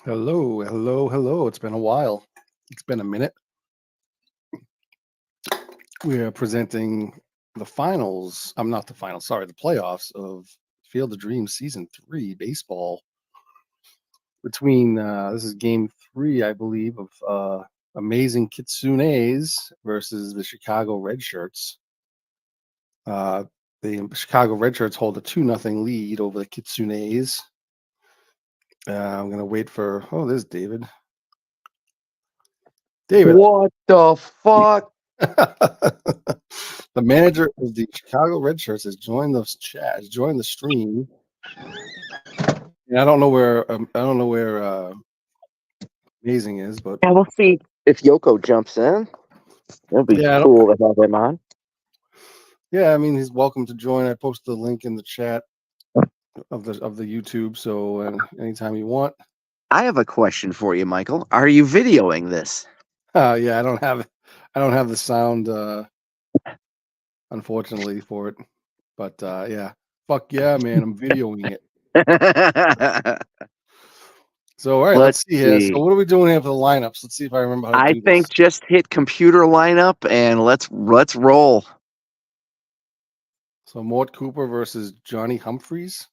Hello, hello, hello. It's been a while. It's been a minute. We are presenting the finals. I'm not the finals, sorry, the playoffs of Field of Dreams Season 3 baseball between, this is game 3, I believe, of Amazing Kitsunes versus the Chicago Red Shirts. The Chicago Red Shirts hold a 2-0 lead over the Kitsunes. I'm going to wait for, there's David. David. What the fuck? The manager of the Chicago Red Shirts has joined the chat, has joined the stream. And I don't know where Amazing is, but Yeah, we'll see if Yoko jumps in. It'll be cool to have him on. Yeah, I mean he's welcome to join. I posted the link in the chat of the YouTube, so anytime you want. I have a question for you, Michael. Are you videoing this? Yeah, I don't have the sound unfortunately for it. But yeah. Fuck yeah, man, I'm videoing it. So all right, let's see here. So what are we doing here for the lineups? Let's see if I remember how to do this. I think just hit computer lineup and let's roll. So Mort Cooper versus Johnny Humphreys.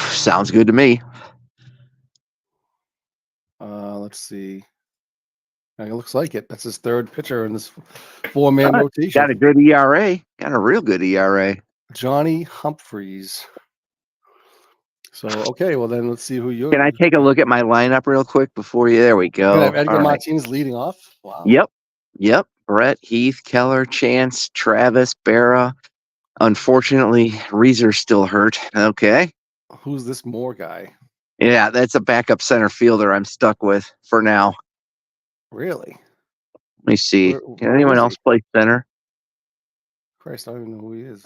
Sounds good to me. Let's see. It looks like it. That's his third pitcher in this 4-man rotation. Got a good ERA. Got a real good ERA. Johnny Humphreys. So okay, well then let's see who you. Can I take a look at my lineup real quick before you? There we go. Can I have Edgar Martinez leading off? Wow. Yep. Brett, Heath, Keller, Chance, Travis, Berra. Unfortunately, Reeser's still hurt. Okay. Who's this Moore guy? Yeah, that's a backup center fielder I'm stuck with for now. Really? Let me see. Can anyone else play center? Christ, I don't even know who he is.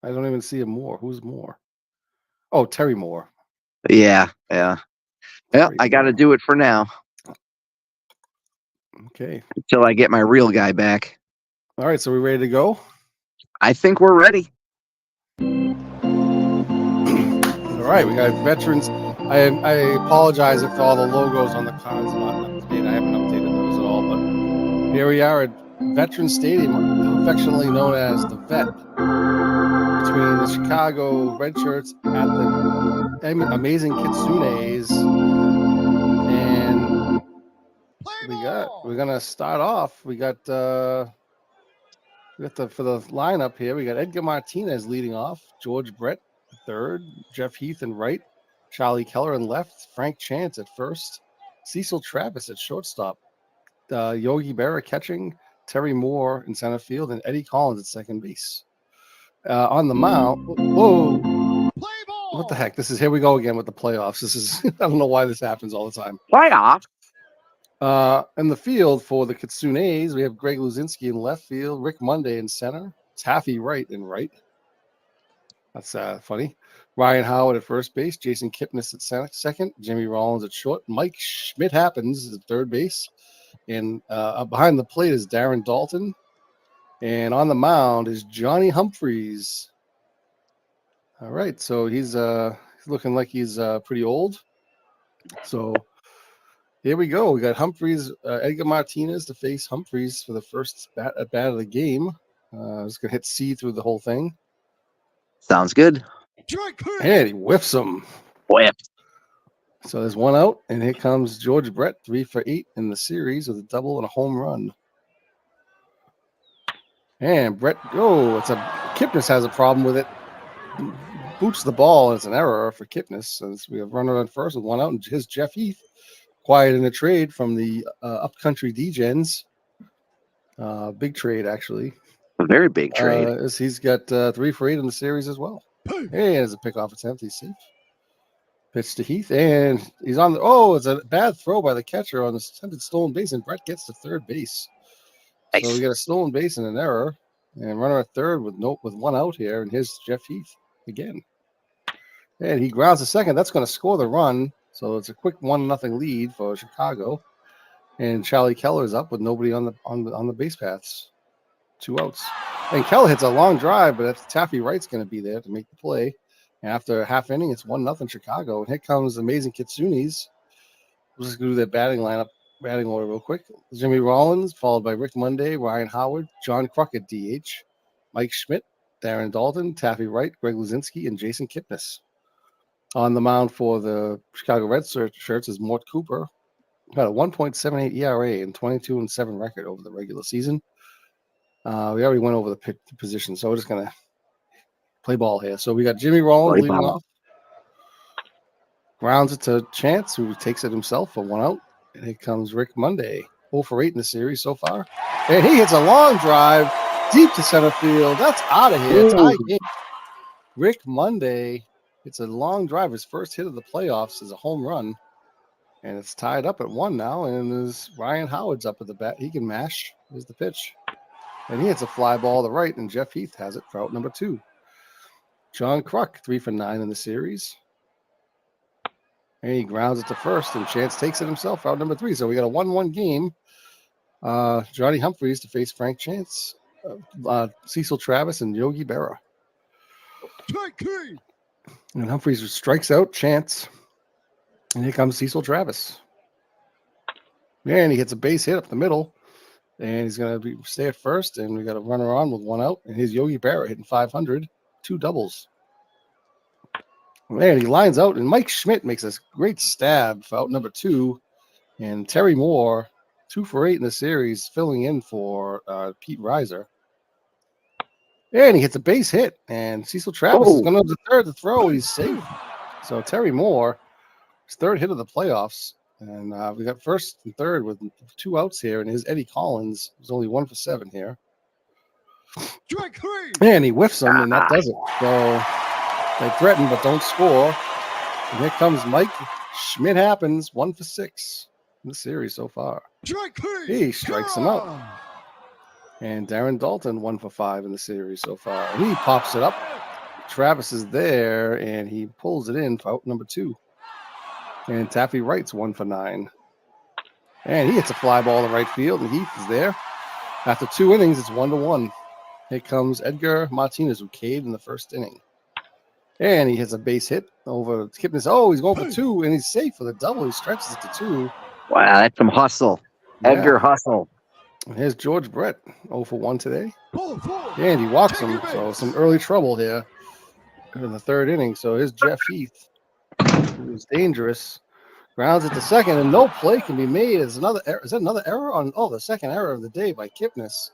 I don't even see a Moore. Who's Moore? Oh, Terry Moore. Yeah. Well, I got to do it for now. Okay. Until I get my real guy back. All right, so we ready to go? I think we're ready. All right, we got veterans. I apologize if all the logos on the cards are not up to date. I haven't updated those at all, but here we are at Veterans Stadium, affectionately known as the Vet, between the Chicago Red Shirts at the Amazing Kitsunes, and we're gonna start off. We got for the lineup here. We got Edgar Martinez leading off, George Brett third, Jeff Heath in right, Charlie Keller in left, Frank Chance at first, Cecil Travis at shortstop, Yogi Berra catching, Terry Moore in center field, and Eddie Collins at second base. On the mound, whoa! What the heck? Here we go again with the playoffs. This is I don't know why this happens all the time. Playoff. In the field for the Kitsunes, we have Greg Luzinski in left field, Rick Monday in center, Taffy Wright in right. That's funny. Ryan Howard at first base, Jason Kipnis at second, Jimmy Rollins at short, Mike Schmidt happens at third base, and behind the plate is Darren Dalton, and on the mound is Johnny Humphreys. All right, so he's looking like he's pretty old. So here we go. We got Humphreys, Edgar Martinez to face Humphreys for the first bat of the game. Just gonna hit C through the whole thing. Sounds good. And he whiffs him. Whipped. So there's one out, and here comes George Brett, 3 for 8 in the series with a double and a home run. And Brett, Kipnis has a problem with it. Boots the ball, and it's an error for Kipnis. Since we have runner on first with one out, and here's Jeff Heath, quiet in a trade from the Upcountry D-Gens. Big trade, actually. A very big trade. He's got 3 for 8 in the series as well. And there's a pickoff attempt. He's safe. Pitch to Heath, and he's on the. It's a bad throw by the catcher on the attempted stolen base, and Brett gets to third base. Nice. So we got a stolen base and an error, and runner at third with one out here, and here's Jeff Heath again. And he grounds to second. That's going to score the run. So it's a quick 1-0 lead for Chicago. And Charlie Keller's up with nobody on the base paths. 2 outs. And Keller hits a long drive, but Taffy Wright's going to be there to make the play. After a half inning, it's 1-0 Chicago. And here comes Amazing Kitsunes. We'll just do their batting order real quick. Jimmy Rollins, followed by Rick Monday, Ryan Howard, John Kruk at DH, Mike Schmidt, Darren Dalton, Taffy Wright, Greg Luzinski, and Jason Kipnis. On the mound for the Chicago Red Shirts is Mort Cooper. Got a 1.78 ERA and 22-7 record over the regular season. We already went over the position, so we're just going to play ball here. So we got Jimmy Rollins leading off. Grounds it to Chance, who takes it himself for 1 out. And here comes Rick Monday, 0 for 8 in the series so far. And he hits a long drive deep to center field. That's out of here. Tie game. Rick Monday hits a long drive. His first hit of the playoffs is a home run. And it's tied up at 1 now. And there's Ryan Howard's up at the bat. He can mash. Here's the pitch. And he hits a fly ball to the right. And Jeff Heath has it for out number 2. John Kruk, 3 for 9 in the series. And he grounds it to first, and Chance takes it himself for out number 3. So we got a 1-1 game. Johnny Humphreys to face Frank Chance, Cecil Travis, and Yogi Berra. And Humphreys strikes out Chance. And here comes Cecil Travis. And he hits a base hit up the middle. And he's going to stay at first. And we got a runner on with 1 out. And here's Yogi Berra hitting 500, 2 doubles. Man, he lines out, and Mike Schmidt makes a great stab for out number 2. And Terry Moore, 2 for 8 in the series, filling in for Pete Reiser. And he hits a base hit, and Cecil Travis is going to the third to throw. He's safe. So Terry Moore, his third hit of the playoffs. And we got first and third with 2 outs here, and his Eddie Collins was only 1 for 7 here. And he whiffs him, and that does it. So they threaten but don't score. And here comes Mike. Schmidt happens, 1 for 6 in the series so far. He strikes him out. And Darren Dalton, 1 for 5 in the series so far. And he pops it up. Travis is there, and he pulls it in for out number 2. And Taffy Wright's 1 for 9. And he hits a fly ball to right field, and Heath is there. After 2 innings, it's 1-1. Here comes Edgar Martinez, who caved in the first inning. And he hits a base hit over Kipnis. Oh, he's going for 2, and he's safe for the double. He stretches it to 2. Wow, that's some hustle. Yeah. Edgar hustle. And here's George Brett, 0 for 1 today. And he walks him, so some early trouble here in the 3rd inning. So here's Jeff Heath, who's dangerous. Grounds it to second, and no play can be made. Is that another error on? Oh, the second error of the day by Kipnis.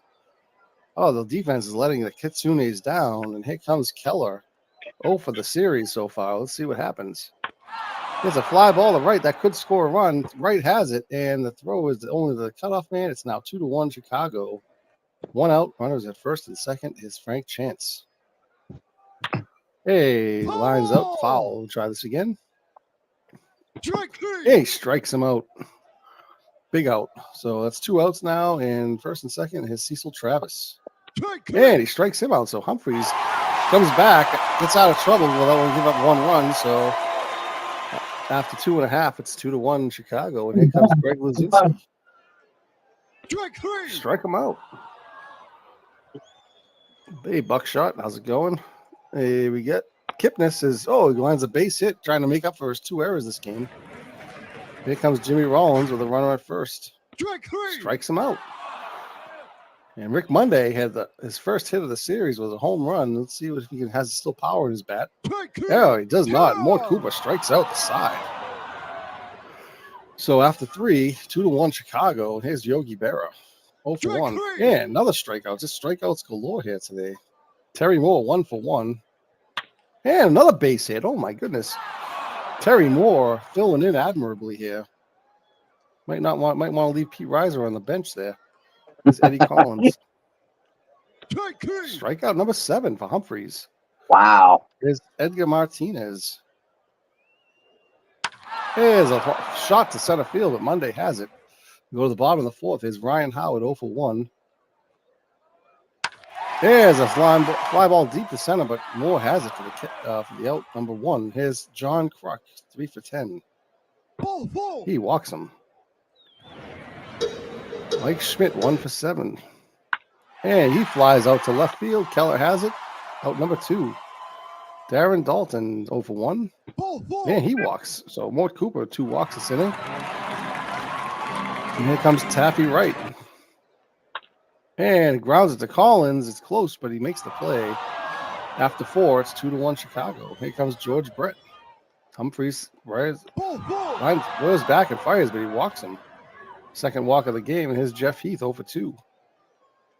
Oh, the defense is letting the Kitsunes down, and here comes Keller. 0 for the series so far. Let's see what happens. There's a fly ball to right that could score a run. Right has it, and the throw is only the cutoff man. It's now 2-1 Chicago. 1 out. Runners at first and second is Frank Chance. Hey, lines up. Foul. We'll try this again. Hey, strikes him out. Big out. So that's 2 outs now, and first and second is Cecil Travis. And he strikes him out. So Humphreys comes back, gets out of trouble without only giving up 1 run. So after 2.5, it's 2-1 Chicago. And here comes Greg Luzinski. Strike him out. Hey, Buckshot, how's it going? Hey, we get Kipnis he lands a base hit, trying to make up for his 2 errors this game. Here comes Jimmy Rollins with a runner at first. Strikes him out. And Rick Monday had his first hit of the series was a home run. Let's see if he has still power in his bat. No, he does not. Mort Cooper strikes out the side. So after 3, 2-1 Chicago. Here's Yogi Berra, 0 for 1. And another strikeout. Just strikeouts galore here today. Terry Moore, 1 for 1. And another base hit. Oh my goodness. Terry Moore filling in admirably here. Might want to leave Pete Reiser on the bench there. Is Eddie Collins. Strikeout number 7 for Humphreys. Wow. There's Edgar Martinez. There's a shot to center field, but Monday has it. We go to the bottom of the 4th. There's Ryan Howard, 0 for 1. There's a fly ball deep to center, but Moore has it for the out number 1. Here's John Kruk, 3 for 10. He walks him. Mike Schmidt, 1 for 7. And he flies out to left field. Keller has it. Out number 2. Darren Dalton 0 for 1. Man, he walks. So Mort Cooper, 2 walks this inning. And here comes Taffy Wright. And grounds it to Collins. It's close, but he makes the play. After 4, it's 2-1 Chicago. Here comes George Brett. Humphreys rolls back and fires, but he walks him. Second walk of the game, and here's Jeff Heath 0 for 2.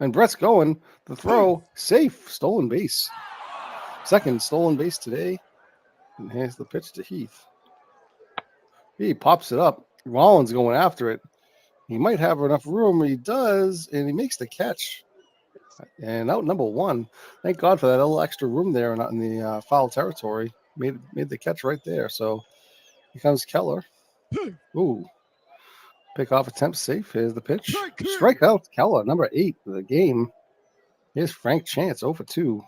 And Brett's going. The throw, safe, stolen base. Second stolen base today. And here's the pitch to Heath. He pops it up. Rollins going after it. He might have enough room. He does, and he makes the catch. And out number 1. Thank God for that little extra room there, not in the foul territory. Made the catch right there. So here comes Keller. Ooh. Pickoff attempt safe. Here's the pitch. Strikeout. Keller, number 8 of the game. Here's Frank Chance, 0 for 2.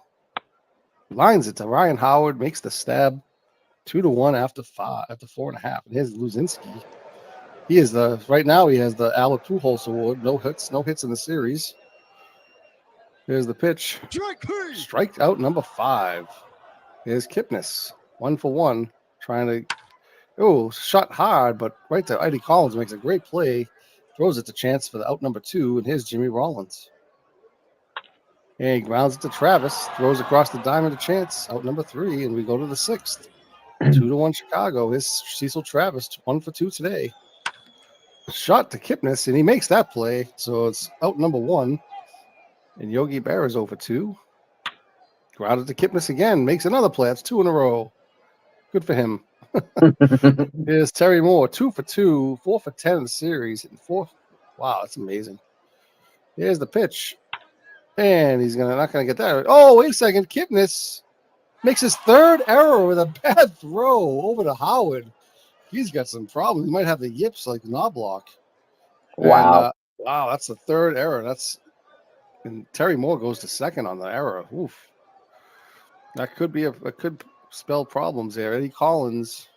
Lines it to Ryan Howard, makes the stab. 2-1 after 4.5. And here's Luzinski. He is right now he has the Albert Pujols Award. No hits in the series. Here's the pitch. Strike out number 5. Here's Kipnis. 1 for 1. Trying to shot hard, but right to Eddie Collins makes a great play. Throws it to Chance for the out number 2, and here's Jimmy Rollins. And he grounds it to Travis, throws across the diamond to Chance, out number 3, and we go to the 6th. 2-1 Chicago. Here's Cecil Travis, 1 for 2 today. Shot to Kipnis, and he makes that play. So it's out number 1. And Yogi Berra is 0 for 2. Grounded to Kipnis again, makes another play. That's 2 in a row. Good for him. Here's Terry Moore, 2 for 2, 4 for 10 in the series. And 4. Wow, that's amazing. Here's the pitch. And he's not gonna get that. Oh, wait a second. Kipnis makes his 3rd error with a bad throw over to Howard. He's got some problems. He might have the yips like Knobloch. Wow. And, wow, that's the 3rd error. And Terry Moore goes to 2nd on the error. Oof. That could spell problems there. Eddie Collins.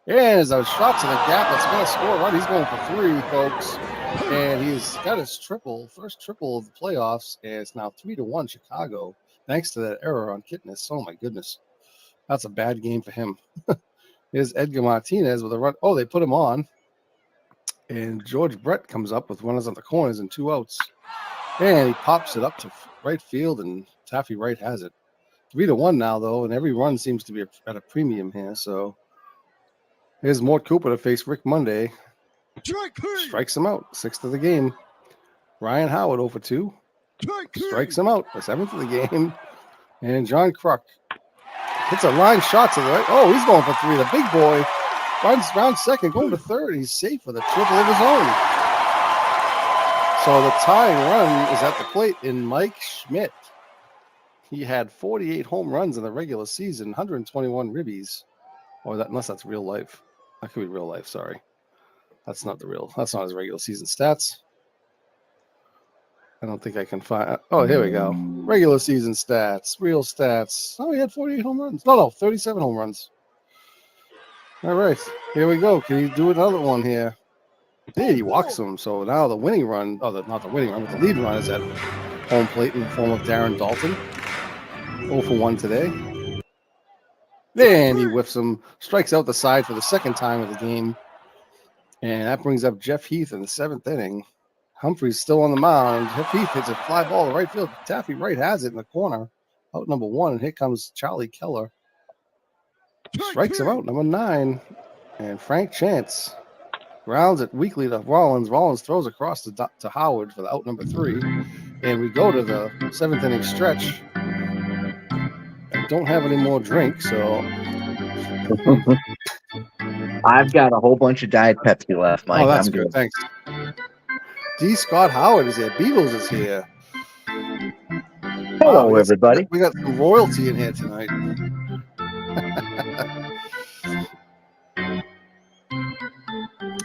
And there's a shot to the gap that's going to score right. He's going for 3, folks. And he's got his first triple of the playoffs. And it's now 3-1 Chicago, thanks to that error on Kipnis. Oh, my goodness. That's a bad game for him. Here's Edgar Martinez with a run. Oh, they put him on. And George Brett comes up with runners on the corners and 2 outs. And he pops it up to right field, and Taffy Wright has it. 3-1 now, though, and every run seems to be at a premium here. So here's Mort Cooper to face Rick Monday. Strikes him out. 6th of the game. Ryan Howard 0 for 2. Strikes him out. The 7th of the game. And John Kruk hits a line shot to the right. Oh, he's going for 3. The big boy runs round 2nd, going to 3rd. He's safe with a triple of his own. So the tying run is at the plate in Mike Schmidt. He had 48 home runs in the regular season, 121 ribbies. Unless that's real life. That could be real life, sorry. That's not his regular season stats. I don't think I can find. Oh, here we go. Regular season stats, real stats. Oh, he had 48 home runs. No, 37 home runs. All right, here we go. Can you do another one here? Yeah, he walks him. So now the winning run, not the winning run, but the lead run is at home plate in the form of Darren Dalton. 0 for 1 today. Then he whiffs him, strikes out the side for the 2nd time of the game. And that brings up Jeff Heath in the 7th inning. Humphrey's still on the mound. Jeff Heath hits a fly ball to right field. Taffy Wright has it in the corner. Out number 1, and here comes Charlie Keller. Strikes him out, number 9. And Frank Chance grounds it weakly to Rollins. Rollins throws across to Howard for the out number 3. And we go to the 7th inning stretch. I don't have any more drink, so I've got a whole bunch of Diet Pepsi left, Mike. Oh, that's good. Thanks. D. Scott Howard is here. Beatles is here. Hello, everybody. We got some royalty in here tonight.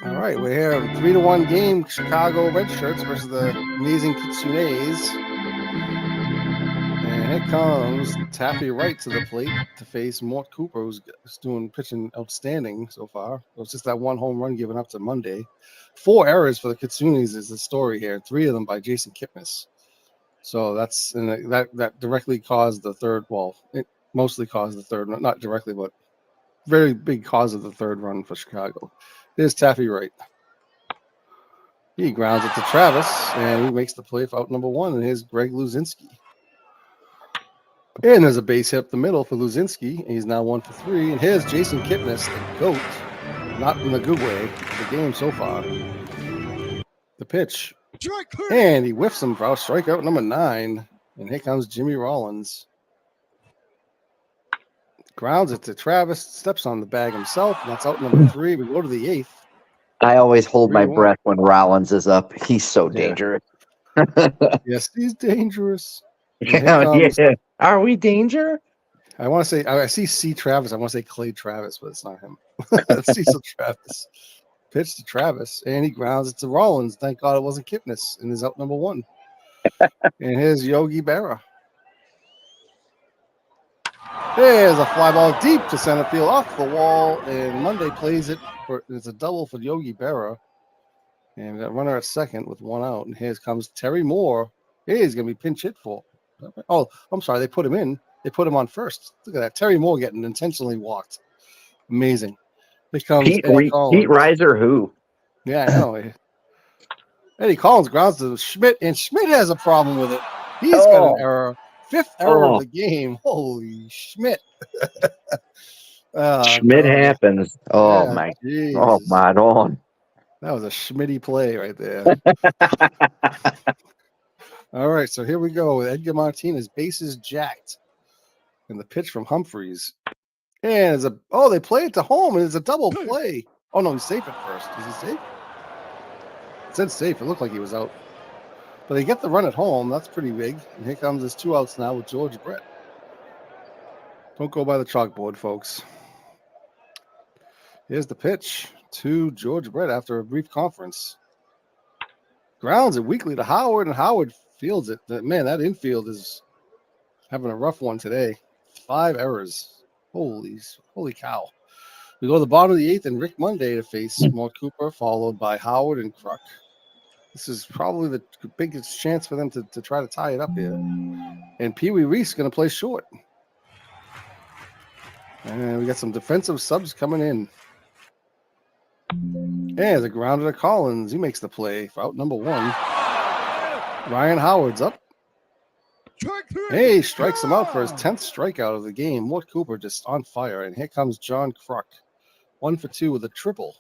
All right, we're here. 3-1 game. Chicago Red Shirts versus the amazing Kitsunes. And here comes Taffy Wright to the plate to face Mort Cooper, who's pitching outstanding so far. It was just that 1 home run given up to Monday. 4 errors for the Kitsunes is the story here. 3 of them by Jason Kipnis. So that directly caused the 3rd. Well, mostly caused the third run, not directly, but very big cause of the third run for Chicago. Here's Taffy Wright. He grounds it to Travis, and he makes the play for out number 1. And here's Greg Luzinski. And there's a base hit up the middle for Luzinski, and he's now 1 for 3. And here's Jason Kipnis, the GOAT, not in the good way of the game so far. The pitch. And he whiffs him for out strikeout number 9. And here comes Jimmy Rollins. Grounds it to Travis, steps on the bag himself, and that's out number 3. We go to the 8th. I always hold my 3-1. breath when Rollins is up. He's so dangerous. Yes, he's dangerous. Yeah. Are we danger? I want to say, I see C. Travis. I want to say Clay Travis, but it's not him. Cecil Travis. Pitch to Travis, and he grounds it to Rollins. Thank God it wasn't Kipnis, and is out number 1. And here's Yogi Berra. There's a fly ball deep to center field off the wall, and Monday plays it. It's a double for Yogi Berra. And a runner at second with 1 out. And here comes Terry Moore. He's going to be pinch hit for. Oh, I'm sorry. They put him in. They put him on first. Look at that. Terry Moore getting intentionally walked. Amazing. Here comes Eddie Collins. Pete Reiser who? Yeah, I know. Eddie Collins grounds to Schmidt, and Schmidt has a problem with it. He's got an error. 5th error of the game. Holy Schmidt. Schmidt happens. Oh, my. Jesus. Oh, my God. That was a Schmitty play right there. All right, so here we go with Edgar Martinez, bases jacked. And the pitch from Humphreys. And they play it to home, and it's a double play. Oh, no, he's safe at first. Is he safe? It said safe. It looked like he was out. But they get the run at home. That's pretty big. And here comes his 2 outs now with George Brett. Don't go by the chalkboard, folks. Here's the pitch to George Brett after a brief conference. Grounds it weakly to Howard, and Howard fields it. Man, that infield is having a rough one today. 5 errors. Holy cow. We go to the bottom of the 8th, and Rick Monday to face Mort Cooper, followed by Howard and Kruk. This is probably the biggest chance for them to try to tie it up here. And Pee Wee Reese going to play short. And we got some defensive subs coming in. And the grounder to Collins. He makes the play for out number 1. Ryan Howard's up. Hey, strikes him out for his 10th strikeout of the game. Mort Cooper just on fire. And here comes John Kruk. 1 for 2 with a triple.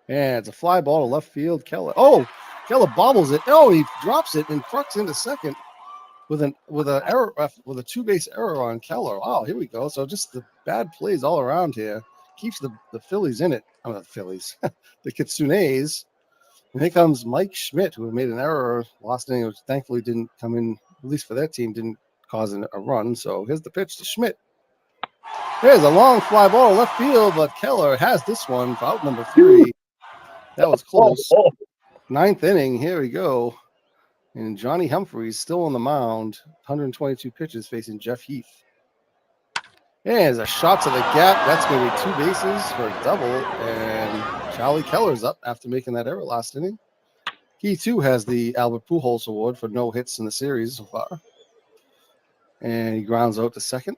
And it's a fly ball to left field. Keller bobbles it. Oh, he drops it, and Kruk's into second with a 2-base error on Keller. Oh, here we go. So just the bad plays all around here. Keeps the Phillies in it. Oh, not the Phillies. The Kitsunes. And here comes Mike Schmidt, who made an error last inning, which thankfully didn't come in, at least for that team, didn't cause a run. So here's the pitch to Schmidt. There's a long fly ball to left field, but Keller has this one for out number 3. That was close. 9th inning. Here we go. And Johnny Humphreys still on the mound. 122 pitches facing Jeff Heath. And there's a shot to the gap. That's going to be 2 bases for a double. And Charlie Keller's up after making that error last inning. He, too, has the Albert Pujols Award for no hits in the series so far. And he grounds out to second.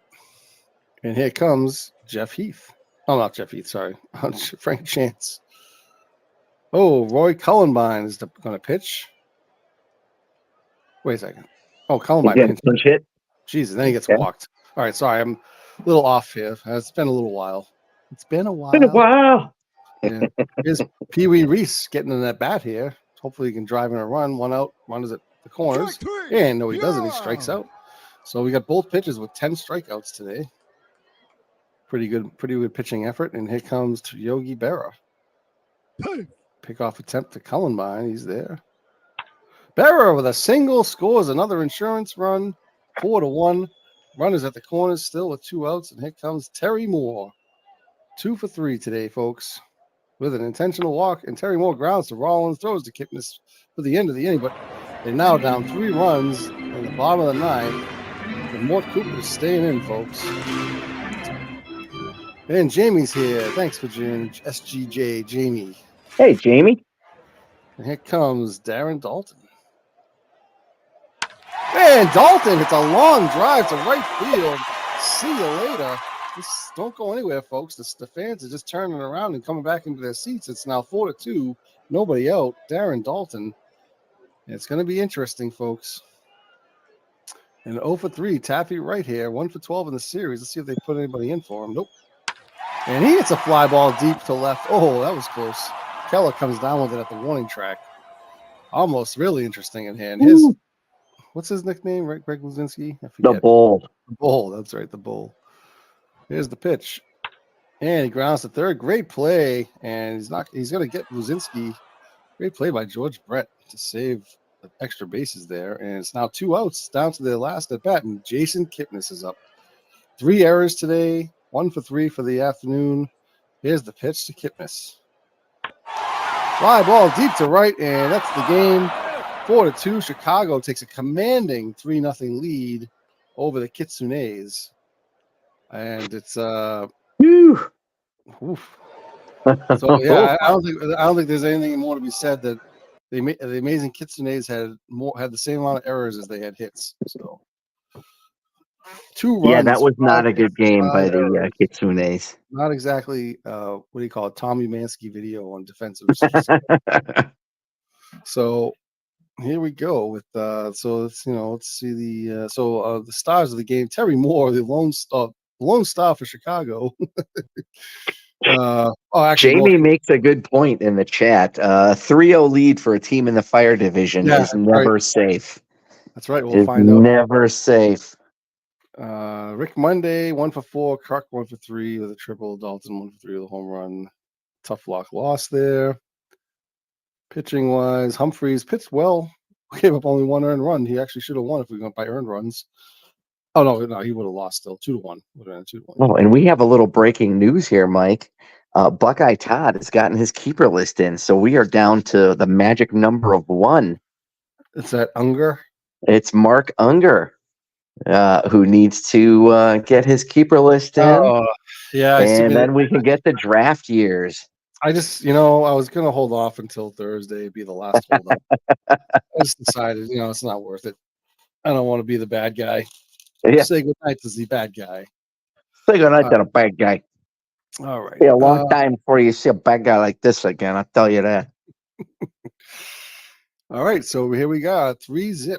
And here comes Jeff Heath. Oh, not Jeff Heath, sorry. Frank Chance. Oh, Roy Cullenbine is going to pitch. Wait a second. Oh, Cullenbine pinch hit. Jesus, then he gets walked. All right, sorry. I'm a little off here. It's been a little while. It's been a while. Yeah. Here's Pee Wee Reese getting in that bat here. Hopefully he can drive in a run. 1 out, runs at the corners. And no, he doesn't. He strikes out. So we got both pitchers with 10 strikeouts today. Pretty good pitching effort. And here comes Yogi Berra. Pickoff attempt to Cullenbine. He's there. Berra with a single scores another insurance run. 4-1. Runners at the corners still with 2 outs. And here comes Terry Moore. 2 for 3 today, folks, with an intentional walk. And Terry Moore grounds to Rollins, throws to Kipnis for the end of the inning. But they're now down 3 runs in the bottom of the 9th. And Mort Cooper's staying in, folks. And Jamie's here. Thanks for joining SGJ, Jamie. Hey, Jamie. And here comes Darren Dalton. And Dalton hits a long drive to right field. See you later. Don't go anywhere, folks. The fans are just turning around and coming back into their seats. It's now 4-2. Nobody out. Darren Dalton. It's going to be interesting, folks. And 0 for 3. Taffy right here. 1 for 12 in the series. Let's see if they put anybody in for him. Nope. And he hits a fly ball deep to left. Oh, that was close. Keller comes down with it at the warning track. Almost really interesting in hand. What's his nickname, right? Greg Luzinski? I forget. The Bull. The Bull. That's right, the Bull. Here's the pitch. And he grounds to third. Great play. And he's going to get Luzinski. Great play by George Brett to save the extra bases there. And it's now 2 outs down to the last at bat. And Jason Kipnis is up. 3 errors today. 1 for 3 for the afternoon. Here's the pitch to Kipnis. Fly ball deep to right. And that's the game. 4-2. Chicago takes a commanding 3-0 lead over the Kitsunes. And it's Whew. oof. So yeah, I don't think there's anything more to be said that the amazing Kitsunes had the same amount of errors as they had hits. So 2 runs. Yeah, that was not a good game by the errors. Kitsunes. Not exactly what do you call it? Tommy Mansky video on defensive. So here we go with so let's see the the stars of the game. Terry Moore, the lone star for Chicago. Jamie makes a good point in the chat. 3-0 lead for a team in the fire division is never safe. That's right. We'll find out. Never safe. Rick Monday, 1 for 4. Kruk, 1 for 3 with a triple. Dalton, 1 for 3 with a home run. Tough luck loss there. Pitching wise, Humphreys pitched well. Gave up only 1 earned run. He actually should have won if we went by earned runs. Oh no, he would have lost still. 2-1. Would have been 2-1. Oh, and we have a little breaking news here, Mike. Buckeye Todd has gotten his keeper list in, so we are down to the magic number of 1. Is that Unger? It's Mark Unger, who needs to get his keeper list in. Oh, yeah. And then we can get the draft years. I just, I was going to hold off until Thursday, be the last hold up. I just decided, it's not worth it. I don't want to be the bad guy. Yeah. Say goodnight to the bad guy. Say goodnight to the bad guy. All right. Be a long time before you see a bad guy like this again. I'll tell you that. All right. So here we got 3-0.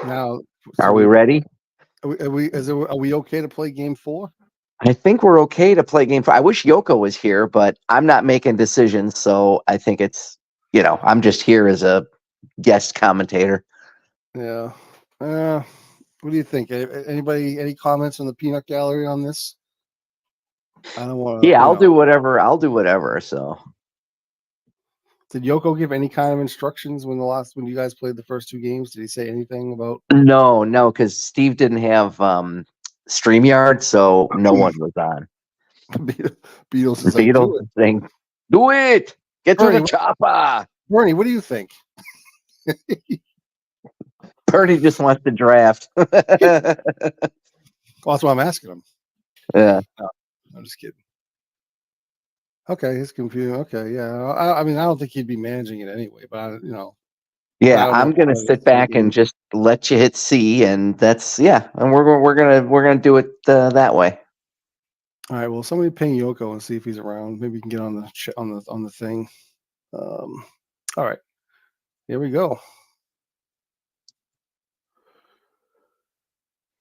Now, are we ready? Are we okay to play game 4? I think we're okay to play game 4. I wish Yoko was here, but I'm not making decisions. So I think it's, I'm just here as a guest commentator. Yeah. What do you think? Anybody, any comments from the peanut gallery on this? I don't want to. Yeah, I'll do whatever. So, did Yoko give any kind of instructions when you guys played the first 2 games? Did he say anything about? No, because Steve didn't have StreamYard, so no one was on. Beatles is Beatles thing. Do it. Get to the chopper. Bernie, what do you think? Bernie just wants to draft. Well, that's why I'm asking him. Yeah. No, I'm just kidding. Okay, he's confused. Okay, yeah. I mean, I don't think he'd be managing it anyway, but Yeah, I'm gonna sit back and just let you hit C, and that's and we're gonna do it that way. All right. Well, somebody ping Yoko and see if he's around. Maybe we can get on the thing. All right. Here we go.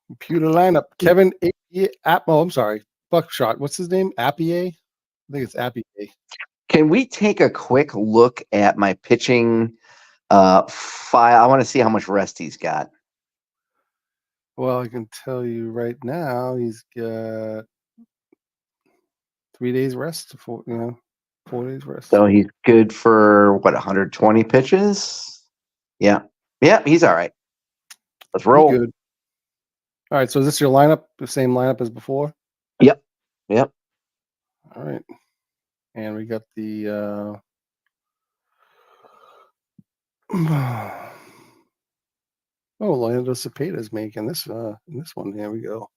Computer lineup. Kevin I'm sorry. Buckshot. What's his name? Appier? I think it's Appier. Can we take a quick look at my pitching file? I want to see how much rest he's got. Well, I can tell you right now he's got 3 days rest. 4 days rest. So he's good for 120 pitches? Yeah. Yeah, he's all right. Let's roll. Good. All right, so is this your lineup, the same lineup as before? Yep. All right. And we got the Orlando Cepeda's making this one. Here we go.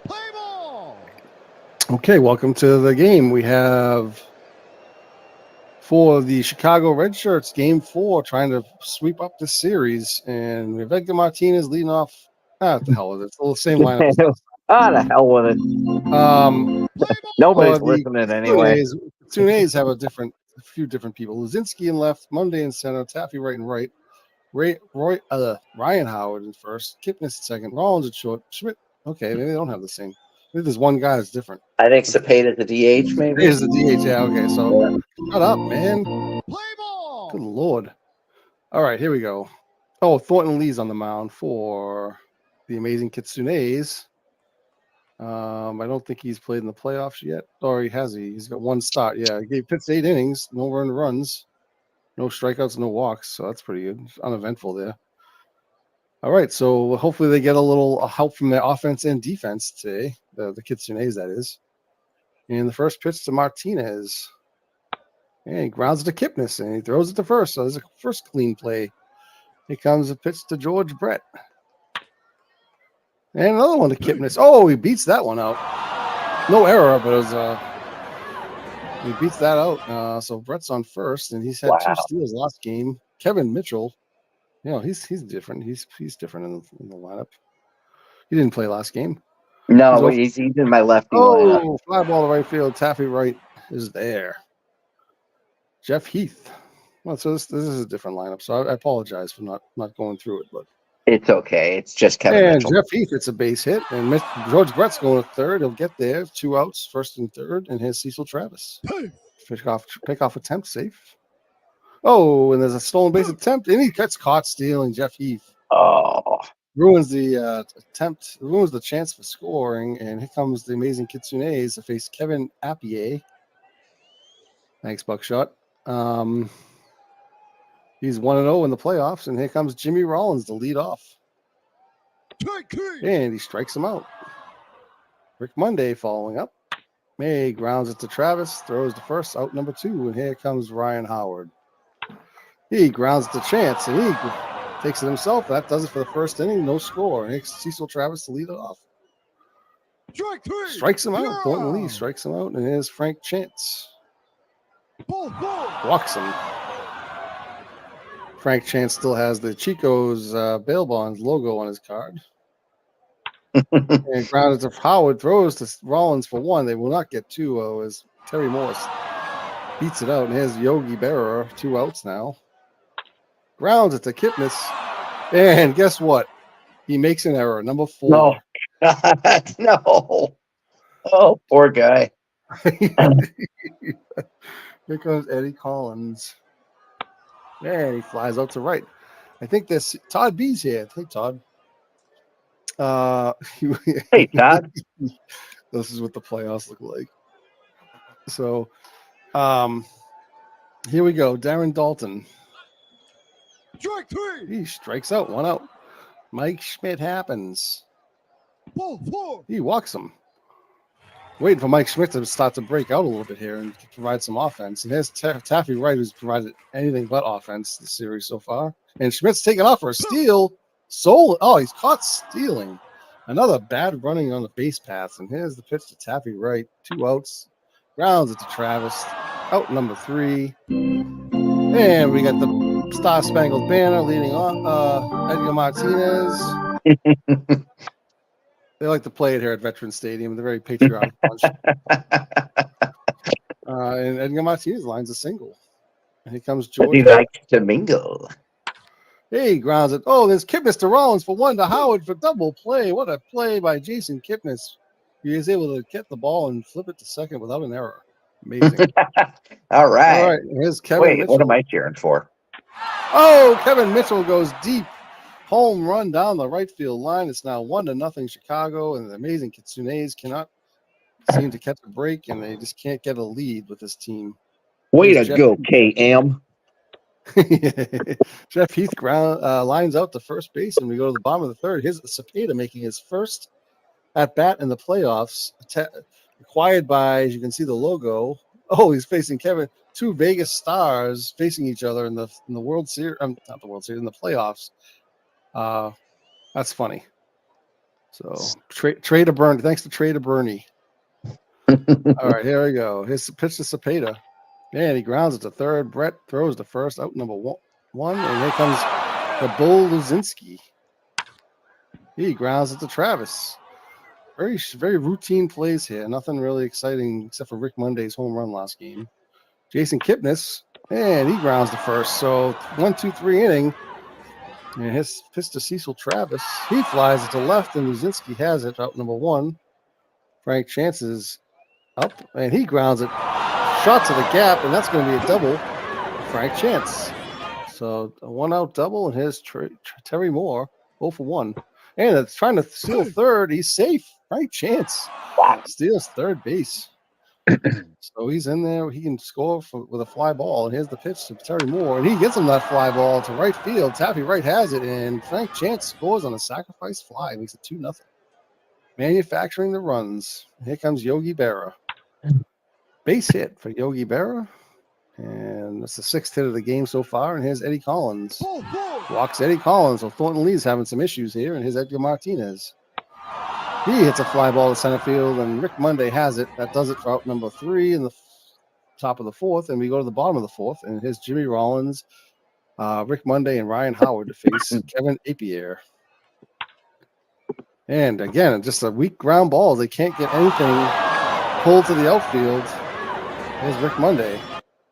Play ball. Okay, welcome to the game. We have for the Chicago Red Shirts, Game 4, trying to sweep up the series, and we have Edgar Martinez leading off. What the hell is it? It's the same lineup as last The hell with it. time. Nobody's For the listening anyway. Kitsunes have a few different people. Luzinski in left, Monday in center, Taffy right and right, Ryan Howard in first, Kipnis in second, Rollins at short, Schmidt. Okay, maybe they don't have the same. Maybe there's one guy that's different. I think Cepeda's the DH, maybe. Here's the DH. Yeah, okay. So Yeah. shut up, man. Good Lord. All right, here we go. Oh, Thornton Lee's on the mound for the amazing Kitsunes. I don't think he's played in the playoffs yet. Or he has. He's got one start. Yeah, he pitched 8 innings, no earned runs, no strikeouts, no walks. So that's pretty good. It's uneventful there. All right, so hopefully they get a little help from their offense and defense today. The Kitsunes, that is. And the first pitch to Martinez. And he grounds it to Kipnis, and he throws it to first. So there's a first clean play. Here comes a pitch to George Brett. And another one to Kipnis. Oh, he beats that one out. No error, but it was he beats that out. So Brett's on first, and he's had 2 steals last game. Kevin Mitchell, he's different. He's different in the lineup. He didn't play last game. No, he's in my lefty lineup. Oh, fly ball to right field. Taffy right is there. Jeff Heath. Well, so this is a different lineup. So I apologize for not going through it, but it's okay. It's just Kevin Mitchell. Jeff Heath, it's a base hit, and George Brett's going to third. He'll get there. 2 outs, first and third, and here's Cecil Travis. Pick off attempt, safe. Oh, and there's a stolen base attempt, and he gets caught stealing. Jeff Heath. Oh, ruins the attempt, ruins the chance for scoring, and here comes the amazing Kitsunes to face Kevin Appier. Thanks, Buckshot. He's 1-0 in the playoffs, and here comes Jimmy Rollins to lead off. And he strikes him out. Rick Monday following up. May grounds it to Travis, throws the first, out number 2, and here comes Ryan Howard. He grounds it to Chance, and he takes it himself. That does it for the first inning, no score. And it's Cecil Travis to lead it off. Strikes him out. Thornton Lee strikes him out, and here's Frank Chance. Walks him. Frank Chance still has the Chico's bail bonds logo on his card. And grounded to Howard, throws to Rollins for 1. They will not get 2 as Terry Morris beats it out. And here's Yogi Berra, 2 outs now. Grounds it to Kipnis. And guess what? He makes an error. Number 4. No. God, no. Oh, poor guy. Here comes Eddie Collins. And he flies out to right. I think this Todd B's here. Hey, Todd. Hey, Todd. This is what the playoffs look like. So, here we go. Darren Dalton. Strike 3. He strikes out. 1 out. Mike Schmidt happens. Ball 4. He walks him. Waiting for Mike Schmidt to start to break out a little bit here and provide some offense. And there's Taffy Wright, who's provided anything but offense this series so far. And Schmidt's taken off for a steal. He's caught stealing. Another bad running on the base paths. And here's the pitch to Taffy Wright. 2 outs. Grounds it to Travis. Out number 3. And we got the Star Spangled Banner leading on Edgar Martinez. They like to play it here at Veterans Stadium. They're very patriotic bunch. And Edgar Martinez lines a single. And here comes George. He likes to mingle. He grounds it. Oh, there's Kipnis to Rollins for 1 to Howard for double play. What a play by Jason Kipnis. He is able to get the ball and flip it to second without an error. Amazing. All right. All right. Here's Kevin Mitchell. What am I cheering for? Oh, Kevin Mitchell goes deep. Home run down the right field line. It's now 1-0 Chicago, and the amazing Kitsunes cannot seem to catch a break, and they just can't get a lead with this team. Way to go, KM. Jeff Heath lines out to first base, and we go to the bottom of the third. Here's Cepeda making his first at bat in the playoffs, acquired by, as you can see, the logo. Oh, he's facing Kevin. 2 Vegas stars facing each other in the World Series. Not the World Series, in the playoffs. That's funny. So Trader Bernie. Thanks to Trader Bernie. All right, here we go. Here's the pitch to Cepeda. And he grounds it to third. Brett throws the first out, number one. And here comes the Bull Luzinski. He grounds it to Travis. Very routine plays here. Nothing really exciting except for Rick Monday's home run last game. Jason Kipnis, and he grounds the first. So 1, 2, 3 inning. And his pitch to Cecil Travis. He flies it to left, and Luzinski has it out number one. Frank Chance is up, and he grounds it. Shot to the gap, and that's going to be a double. Frank Chance. So a 1-out double, and here's Terry Moore, 0 for 1. And it's trying to steal third. He's safe. Frank Chance steals third base. So he's in there. He can score with a fly ball. And here's the pitch to Terry Moore. And he gets him that fly ball to right field. Taffy Wright has it. And Frank Chance scores on a sacrifice fly. Makes it 2-0. Manufacturing the runs. Here comes Yogi Berra. Base hit for Yogi Berra. And that's the 6th hit of the game so far. And here's Eddie Collins. Walks Eddie Collins. So Thornton Lee's having some issues here. And here's Edgar Martinez. He hits a fly ball to center field. And Rick Monday has it. That does it for out number 3 in the top of the 4th. And we go to the bottom of the 4th. And here's Jimmy Rollins, Rick Monday, and Ryan Howard to face Kevin Apier. And again, just a weak ground ball. They can't get anything pulled to the outfield. Here's Rick Monday.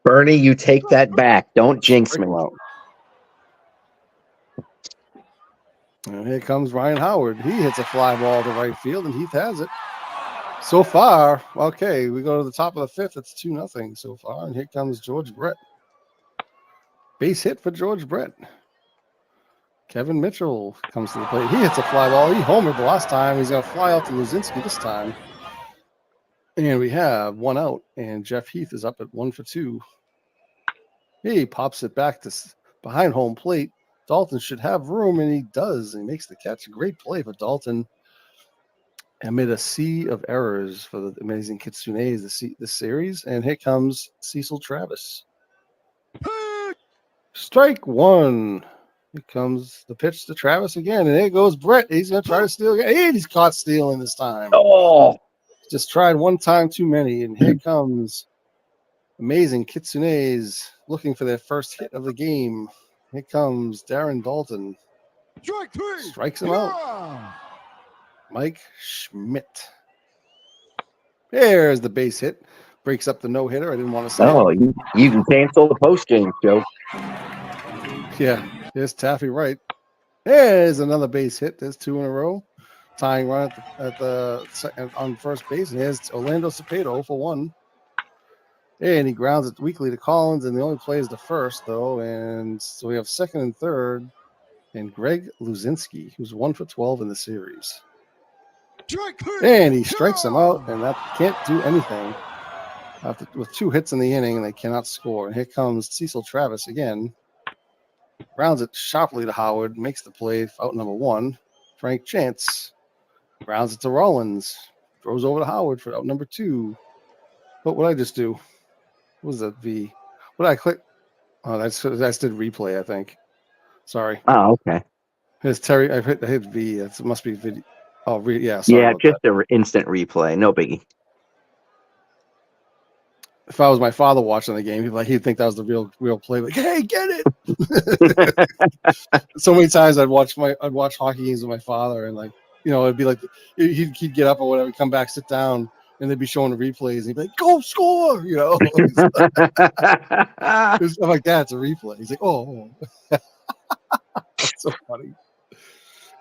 Bernie, you take that back. Don't jinx me. And here comes Ryan Howard. He hits a fly ball to right field, and Heath has it. So far, okay, we go to the top of the 5th. It's 2-0 so far. And here comes George Brett. Base hit for George Brett. Kevin Mitchell comes to the plate. He hits a fly ball. He homered the last time. He's going to fly out to Luzinski this time. And we have 1 out, and Jeff Heath is up at 1 for 2. He pops it back to behind home plate. Dalton should have room, and he does. He makes the catch. Great play for Dalton. Amid a sea of errors for the amazing Kitsunes this series. And here comes Cecil Travis. Strike 1. Here comes the pitch to Travis again. And there goes Brett. He's going to try to steal again. And he's caught stealing this time. Oh, just tried one time too many. And here comes amazing Kitsunes looking for their first hit of the game. Here comes Darren Dalton. Strike 3. Strikes him out. Mike Schmidt. There's the base hit. Breaks up the no-hitter. I didn't want to say you can cancel the post-game show. Yeah, here's Taffy Wright. There's another base hit. There's 2 in a row. Tying run at the second on first base. And here's Orlando Cepeda for 1. And he grounds it weakly to Collins, and the only play is the first, though. And so we have second and third. And Greg Luzinski, who's 1 for 12 in the series. And he strikes him out, and that can't do anything. With 2 hits in the inning, and they cannot score. And here comes Cecil Travis again. Grounds it sharply to Howard, makes the play out number 1. Frank Chance grounds it to Rollins, throws over to Howard for out number 2. What would I just do? What was that V? What did I click? Oh, that's did replay, I think. Sorry. Oh, okay. It's Terry. I hit V. It must be video. Oh, yeah. Sorry Yeah, about just that. an instant replay. No biggie. If I was my father watching the game, he'd think that was the real play. Like, hey, get it! So many times I'd watch hockey games with my father, and like, it'd be like he'd get up or whatever, come back, sit down, and they'd be showing the replays, and he'd be like, "Go score!" It's stuff like that. It's a replay. He's like, "Oh." It's so funny.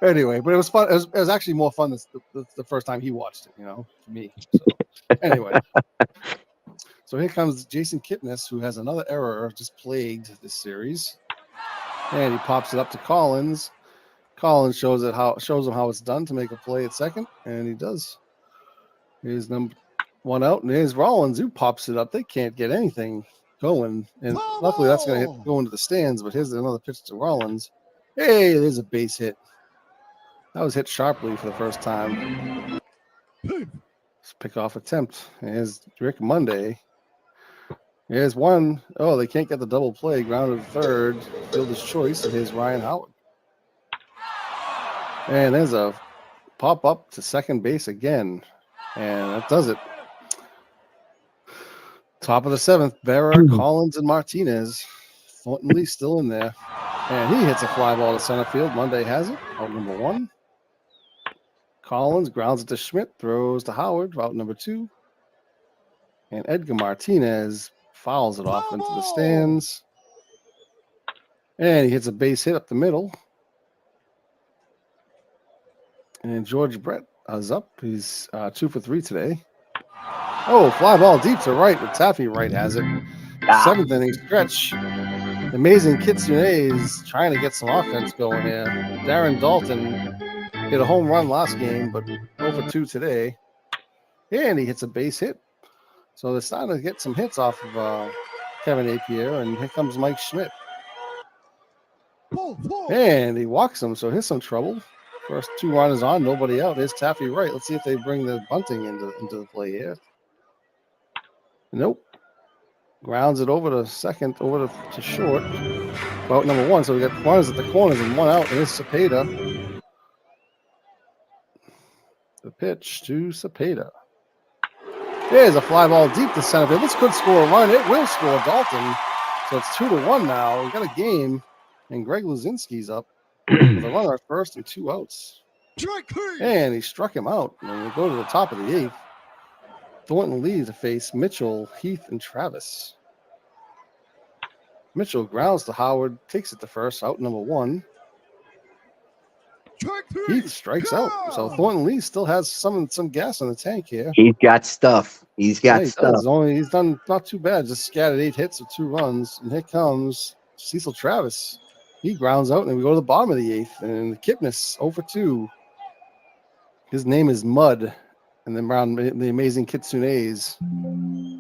Anyway, but it was fun. It was actually more fun than the first time he watched it, for me. So anyway. So here comes Jason Kipnis, who has another error just plagued this series. And he pops it up to Collins. Collins shows him how it's done to make a play at second, and he does. Here's number 1 out, and here's Rollins, who pops it up. They can't get anything going, and luckily that's going to go into the stands, but here's another pitch to Rollins. Hey, there's a base hit. That was hit sharply for the first time. Pick-off attempt. Here's Rick Monday. Here's 1. Oh, they can't get the double play. Grounded to third. Fielder's choice. And here's Ryan Howard. And there's a pop-up to second base again. And that does it. Top of the seventh, Berra, Collins, and Martinez. Thornton Lee still in there. And he hits a fly ball to center field. Monday has it. Out number 1. Collins grounds it to Schmidt. Throws to Howard. Out number 2. And Edgar Martinez fouls it off into the stands. And he hits a base hit up the middle. And George Brett is up. He's 2 for 3 today. Oh, fly ball deep to right, but Taffy Wright has it. 7th inning stretch. Amazing Kitsune's trying to get some offense going here. Darren Dalton hit a home run last game, but 0 for 2 today. And he hits a base hit. So they're starting to get some hits off of Kevin Appier, and here comes Mike Schmidt. And he walks him, so here's some trouble. First 2 runners on, nobody out. Here's Taffy Wright. Let's see if they bring the bunting into the play here. Nope. Grounds it over to second, over to short. Out number 1. So we got runners at the corners and 1 out. And here's Cepeda. The pitch to Cepeda. There's a fly ball deep to center field. This could score a run. It will score Dalton. So it's 2-1 now. We got a game. And Greg Luzinski's up with a runner at first and 2 outs. And he struck him out. And we go to the top of the 8th. Thornton Lee to face Mitchell, Heath, and Travis. Mitchell grounds to Howard, takes it to first, out number 1. Heath strikes out. So Thornton Lee still has some gas in the tank here. He's got stuff. He's got stuff. He's done not too bad. Just scattered 8 hits with 2 runs. And here comes Cecil Travis. He grounds out, and we go to the bottom of the 8th. And Kipnis 0 for 2. His name is Mud. And then around the amazing Kitsune's.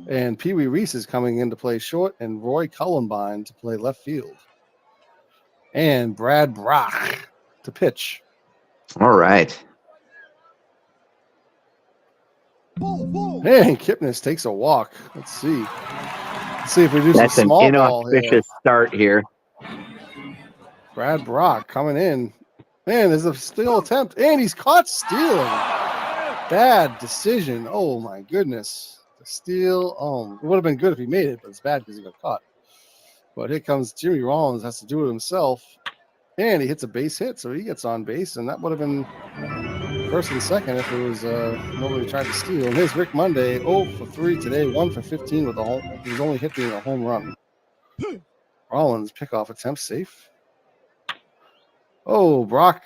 And Pee Wee Reese is coming in to play short, and Roy Cullenbine to play left field. And Brad Brock to pitch. All right. And Kipnis takes a walk. Let's see. Let's see if we do That's some an small ball here. inauspicious start here. Brad Brock coming in. Man, there's a steal attempt, and he's caught stealing. Bad decision. Oh, my goodness. The steal. Oh, it would have been good if he made it, but it's bad because he got caught. But here comes Jimmy Rollins, has to do it himself. And he hits a base hit, so he gets on base, and that would have been first and second if it was nobody tried to steal. And here's Rick Monday, 0 for 3 today, 1 for 15 with a home. He was only hitting a home run. Rollins pickoff attempt safe. Oh, Brock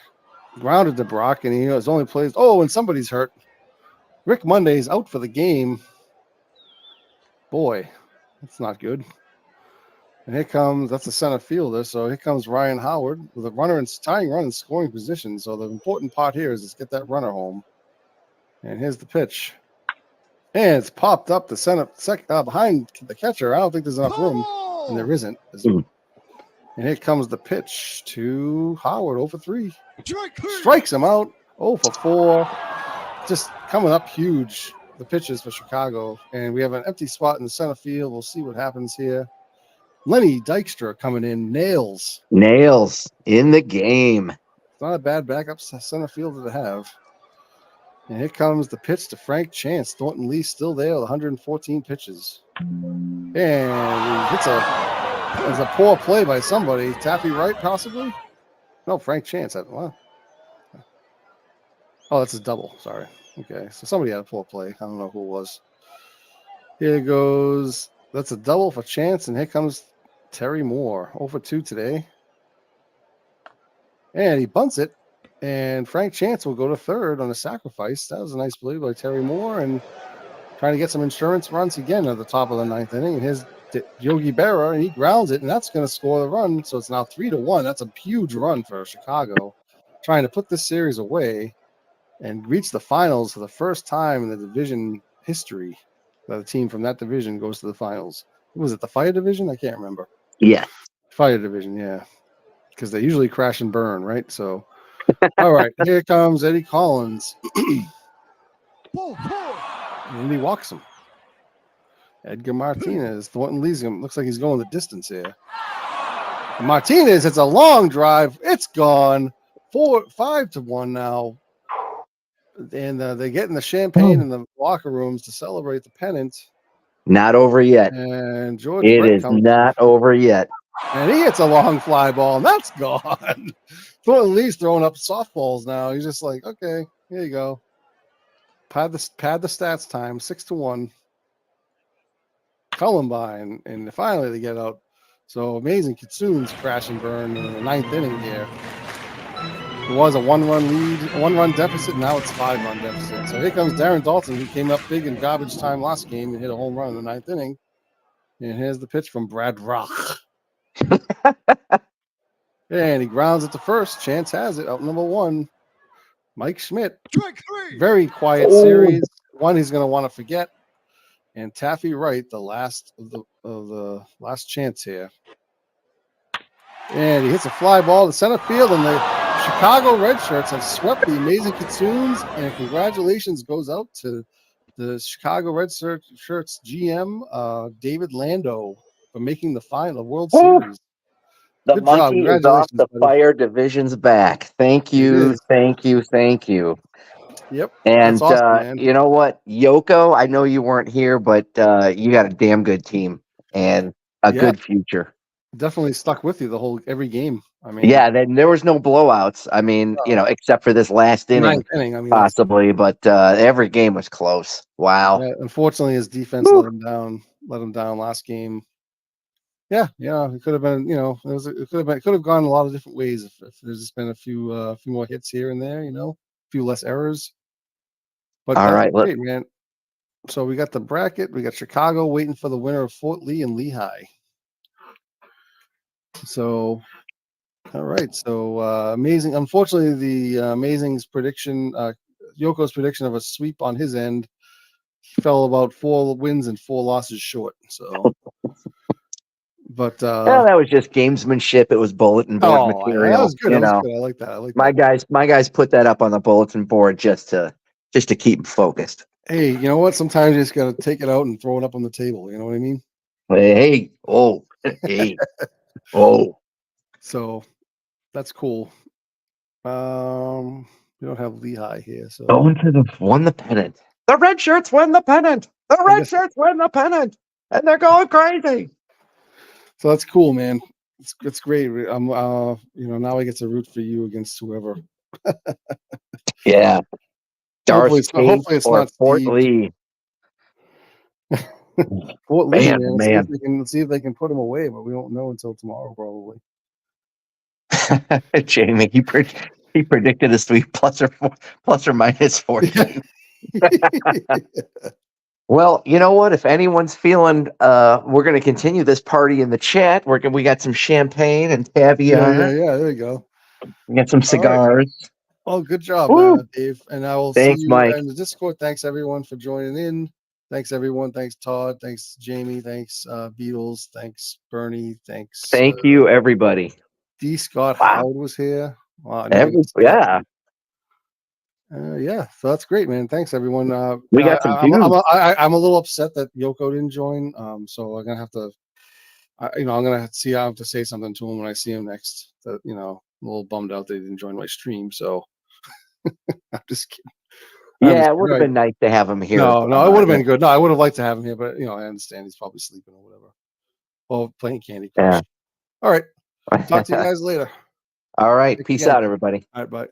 grounded to Brock, and he has only plays. Oh, and somebody's hurt. Rick Monday's out for the game. Boy, that's not good. And here comes, that's a center fielder. So here comes Ryan Howard with a runner in tying run in scoring position. So the important part here is to get that runner home. And here's the pitch. And it's popped up the center behind the catcher. I don't think there's enough room. And there isn't. And here comes the pitch to Howard, 0 for 3. Strikes him out, 0 for 4. Just coming up huge, the pitches for Chicago. And we have an empty spot in the center field. We'll see what happens here. Lenny Dykstra coming in, nails in the game. It's not a bad backup center fielder to have. And here comes the pitch to Frank Chance. Thornton Lee still there with 114 pitches. And he hits a poor play by somebody. Taffy Wright, possibly? No, Frank Chance. Wow. Oh, that's a double. Sorry. Okay, so somebody had a poor play. I don't know who it was. Here goes. That's a double for Chance, and here comes Terry Moore, 0 for 2 today. And he bunts it, and Frank Chance will go to third on a sacrifice. That was a nice play by Terry Moore, and trying to get some insurance runs again at the top of the 9th inning. And here's Yogi Berra, and he grounds it, and that's going to score the run. So it's now 3-1. That's a huge run for Chicago, trying to put this series away and reach the finals for the first time in the division history. The team from that division goes to the finals. Was it the Fire Division? I can't remember. Yeah. Fire Division, yeah. Because they usually crash and burn, right? So, all right, here comes Eddie Collins. And he walks him. Edgar Martinez. Thornton leads him. Looks like he's going the distance here. And Martinez, it's a long drive. It's gone. 5-1 now. And they're getting the champagne in the locker rooms to celebrate the pennant. Not over yet. And George It Brett is comes not in, over yet. and he hits a long fly ball, and that's gone. Thornton Lee's throwing up softballs now. He's just like, okay, here you go. Pad the stats time, 6-1. Columbine, and finally they get out. So Amazing Kitsune's crash and burn in the 9th inning here. It was a 1-run lead, a 1-run deficit. Now it's 5-run deficit. So here comes Darren Dalton, who came up big in garbage time last game and hit a home run in the 9th inning. And here's the pitch from Brad Rock. And he grounds it to first. Chance has it. Out number 1, Mike Schmidt. Strike 3. Very quiet Oh. series. One he's going to want to forget. And Taffy Wright, the last of the last chance here. And he hits a fly ball to center field, and the Chicago Red Shirts have swept the Amazing Kitsunes. And congratulations goes out to the Chicago Red Shirts GM, David Lando, for making the final World Woo. Series. The Good job. monkey is off the Congratulations, buddy. fire division's back. Thank you, is. thank you, thank you. Yep. And That's awesome, man. you know what, Yoko, I know you weren't here, but you got a damn good team and a Yeah. good future. Definitely stuck with you every game. I mean, Yeah, then there was no blowouts. I mean, except for this last inning, 9th inning. I mean, possibly, but every game was close. Wow. yeah, unfortunately, his defense Woo. let him down last game. Yeah, it could have been, it could have gone a lot of different ways if there's just been a few more hits here and there, a few less errors. But All that's right, great, man. So we got the bracket. We got Chicago waiting for the winner of Fort Lee and Lehigh. So, all right. So amazing. Unfortunately, the Amazing's prediction, Yoko's prediction of a sweep on his end, fell about 4 wins and 4 losses short. So, but well, that was just gamesmanship. It was bulletin board material. that was good. That was good. I like that. I like my that. my guys put that up on the bulletin board just to keep them focused. Hey, you know what? Sometimes you just got to take it out and throw it up on the table. You know what I mean? Hey, oh, hey, oh. So that's cool. We don't have Lehigh here, so Going to won the pennant. The Red Shirts win the pennant. The Red Shirts win the pennant, and they're going crazy. So that's cool, man. It's great. I'm now I get to root for you against whoever. Yeah. Hopefully it's not Fort Steve. Lee. Fort Lee, man. Man. Let's see if they can put him away, but we won't know until tomorrow, probably. Jamie, he predicted a sweep plus or minus 14. Well, you know what? If anyone's feeling, we're going to continue this party in the chat. We got some champagne and caviar. Yeah. There you go. We got some cigars. Right. Well, good job, Dave. And I will Thanks, see you Mike. in the Discord. Thanks everyone for joining in. Thanks everyone. Thanks Todd. Thanks Jamie. Thanks Beatles. Thanks Bernie. Thanks. Thank you, everybody. D. Scott Howard was here. Wow, Yeah. Yeah, so that's great, man. Thanks, everyone. We got some I'm a little upset that Yoko didn't join. So I'm gonna have to, I'm gonna have to say something to him when I see him next. That I'm a little bummed out that he didn't join my stream. So I'm just kidding. Yeah, it would have been nice to have him here. No, it would have been good. No, I would have liked to have him here, but I understand he's probably sleeping or whatever. Well, playing Candy Crush. Yeah. All right. Talk to you guys later. All right. Peace out, everybody. All right, bye.